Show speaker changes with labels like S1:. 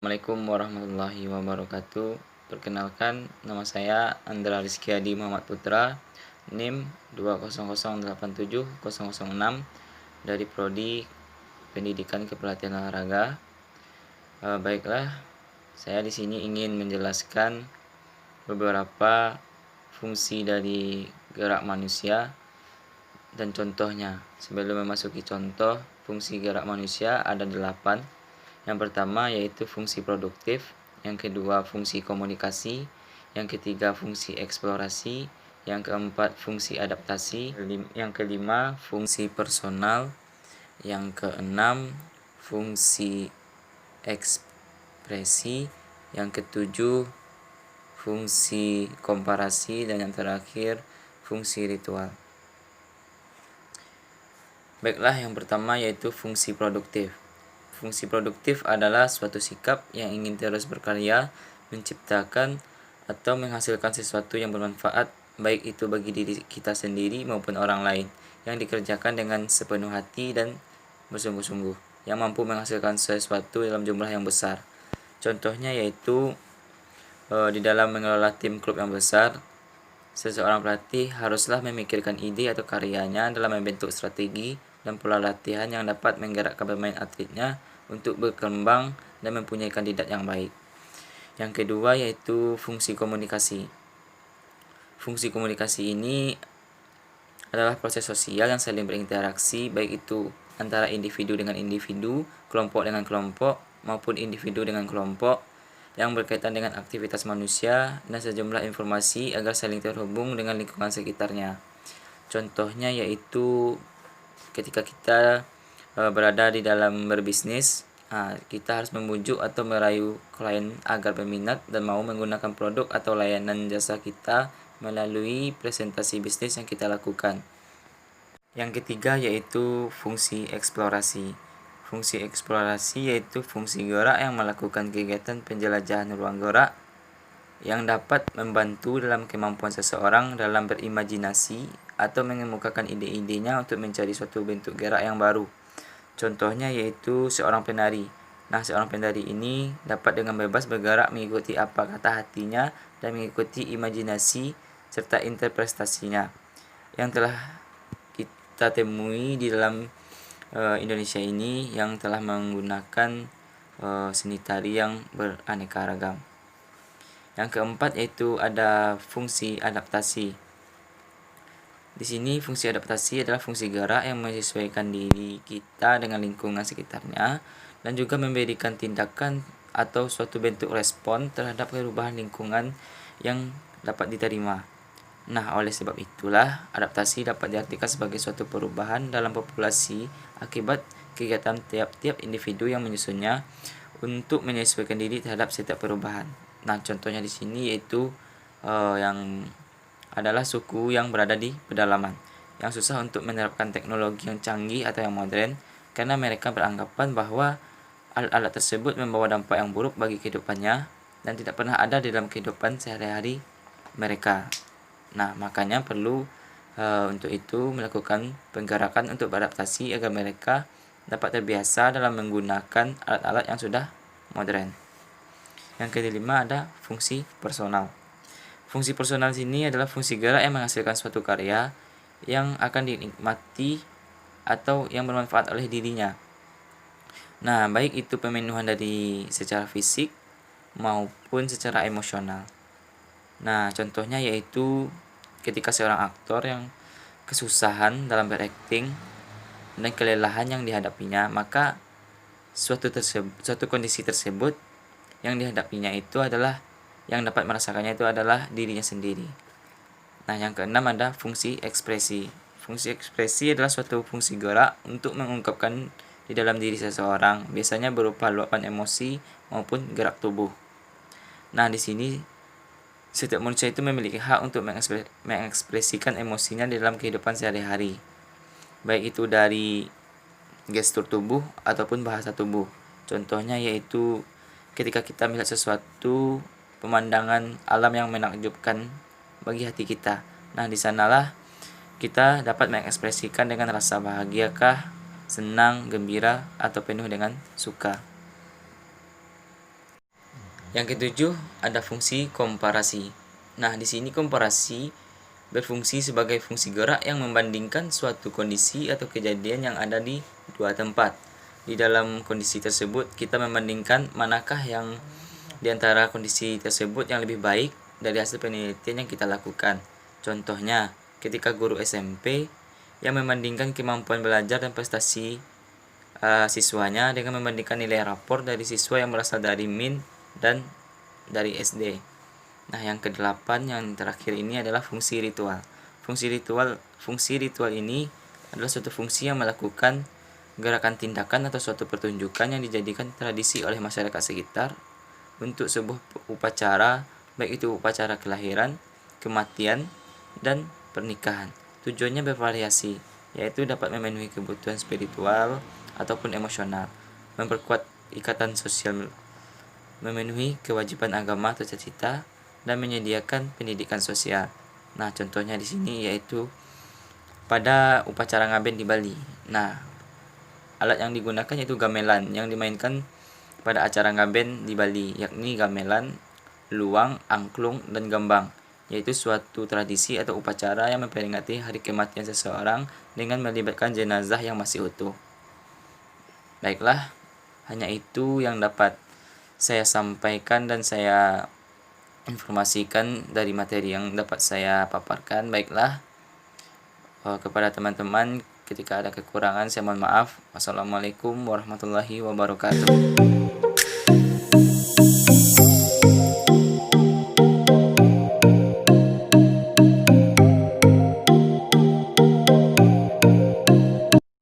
S1: Assalamualaikum warahmatullahi wabarakatuh. Perkenalkan, nama saya Andra Rizky Adi Muhammad Putra, NIM 200870006 dari Prodi Pendidikan Kepelatihan Olahraga. Baiklah, saya di sini ingin menjelaskan beberapa fungsi dari gerak manusia dan contohnya. Sebelum memasuki contoh, fungsi gerak manusia ada 8. Yang pertama yaitu fungsi produktif, yang kedua fungsi komunikasi, yang ketiga fungsi eksplorasi, yang keempat fungsi adaptasi, yang kelima fungsi personal, yang keenam fungsi ekspresi, yang ketujuh fungsi komparasi, dan yang terakhir fungsi ritual. Baiklah, yang pertama yaitu fungsi produktif. Fungsi produktif adalah suatu sikap yang ingin terus berkarya, menciptakan atau menghasilkan sesuatu yang bermanfaat, baik itu bagi diri kita sendiri maupun orang lain, yang dikerjakan dengan sepenuh hati dan bersungguh-sungguh, yang mampu menghasilkan sesuatu dalam jumlah yang besar. Contohnya yaitu di dalam mengelola tim klub yang besar, seseorang pelatih haruslah memikirkan ide atau karyanya dalam membentuk strategi dan pola latihan yang dapat menggerakkan pemain atletnya untuk berkembang dan mempunyai kandidat yang baik. Yang kedua yaitu fungsi komunikasi. Fungsi komunikasi ini adalah proses sosial yang saling berinteraksi, baik itu antara individu dengan individu, kelompok dengan kelompok, maupun individu dengan kelompok, yang berkaitan dengan aktivitas manusia dan sejumlah informasi agar saling terhubung dengan lingkungan sekitarnya. Contohnya yaitu ketika kita berada di dalam berbisnis, kita harus membujuk atau merayu klien agar berminat dan mau menggunakan produk atau layanan jasa kita melalui presentasi bisnis yang kita lakukan. Yang ketiga yaitu fungsi eksplorasi. Fungsi eksplorasi yaitu fungsi gerak yang melakukan kegiatan penjelajahan ruang gerak yang dapat membantu dalam kemampuan seseorang dalam berimajinasi atau mengemukakan ide-idenya untuk mencari suatu bentuk gerak yang baru. Contohnya yaitu seorang penari. Seorang penari ini dapat dengan bebas bergerak mengikuti apa kata hatinya dan mengikuti imajinasi serta interpretasinya yang telah kita temui di dalam Indonesia ini, yang telah menggunakan seni tari yang beraneka ragam. Yang keempat yaitu ada fungsi adaptasi. Di sini fungsi adaptasi adalah fungsi gerak yang menyesuaikan diri kita dengan lingkungan sekitarnya dan juga memberikan tindakan atau suatu bentuk respon terhadap perubahan lingkungan yang dapat diterima. Oleh sebab itulah adaptasi dapat diartikan sebagai suatu perubahan dalam populasi akibat kegiatan tiap-tiap individu yang menyusunnya untuk menyesuaikan diri terhadap setiap perubahan. Contohnya di sini yaitu yang adalah suku yang berada di pedalaman, yang susah untuk menerapkan teknologi yang canggih atau yang modern karena mereka beranggapan bahwa alat-alat tersebut membawa dampak yang buruk bagi kehidupannya dan tidak pernah ada di dalam kehidupan sehari-hari mereka. Makanya perlu untuk itu melakukan penggerakan untuk beradaptasi agar mereka dapat terbiasa dalam menggunakan alat-alat yang sudah modern. Yang kelima ada fungsi personal. Fungsi personal sini adalah fungsi gerak yang menghasilkan suatu karya yang akan dinikmati atau yang bermanfaat oleh dirinya. Baik itu pemenuhan dari secara fisik maupun secara emosional. Contohnya yaitu ketika seorang aktor yang kesusahan dalam berakting dan kelelahan yang dihadapinya, maka suatu kondisi tersebut yang dihadapinya itu adalah yang dapat merasakannya itu adalah dirinya sendiri. Yang keenam ada fungsi ekspresi. Fungsi ekspresi adalah suatu fungsi gerak untuk mengungkapkan di dalam diri seseorang, biasanya berupa luapan emosi maupun gerak tubuh. Di sini setiap manusia itu memiliki hak untuk mengekspresikan emosinya di dalam kehidupan sehari-hari, baik itu dari gestur tubuh ataupun bahasa tubuh. Contohnya yaitu ketika kita melihat sesuatu pemandangan alam yang menakjubkan bagi hati kita. Di sanalah kita dapat mengekspresikan dengan rasa bahagiakah, senang, gembira, atau penuh dengan suka. Yang ketujuh, ada fungsi komparasi. Nah, di sini komparasi berfungsi sebagai fungsi gerak yang membandingkan suatu kondisi atau kejadian yang ada di dua tempat. Di dalam kondisi tersebut, kita membandingkan manakah yang di antara kondisi tersebut yang lebih baik dari hasil penelitian yang kita lakukan. Contohnya, ketika guru SMP yang membandingkan kemampuan belajar dan prestasi siswanya dengan membandingkan nilai rapor dari siswa yang berasal dari MIN dan dari SD. Nah, yang kedelapan yang terakhir ini adalah fungsi ritual. Fungsi ritual ini adalah suatu fungsi yang melakukan gerakan tindakan atau suatu pertunjukan yang dijadikan tradisi oleh masyarakat sekitar untuk sebuah upacara, baik itu upacara kelahiran, kematian, dan pernikahan. Tujuannya bervariasi, yaitu dapat memenuhi kebutuhan spiritual ataupun emosional, memperkuat ikatan sosial, memenuhi kewajiban agama atau cita-cita, dan menyediakan pendidikan sosial. Nah, contohnya di sini yaitu pada upacara ngaben di Bali. Nah, alat yang digunakan yaitu gamelan yang dimainkan pada acara ngaben di Bali, yakni gamelan, luang, angklung, dan gambang, yaitu suatu tradisi atau upacara yang memperingati hari kematian seseorang dengan melibatkan jenazah yang masih utuh. Baiklah, hanya itu yang dapat saya sampaikan dan saya informasikan dari materi yang dapat saya paparkan. Baiklah, kepada teman-teman, ketika ada kekurangan saya mohon maaf. Wassalamualaikum warahmatullahi wabarakatuh.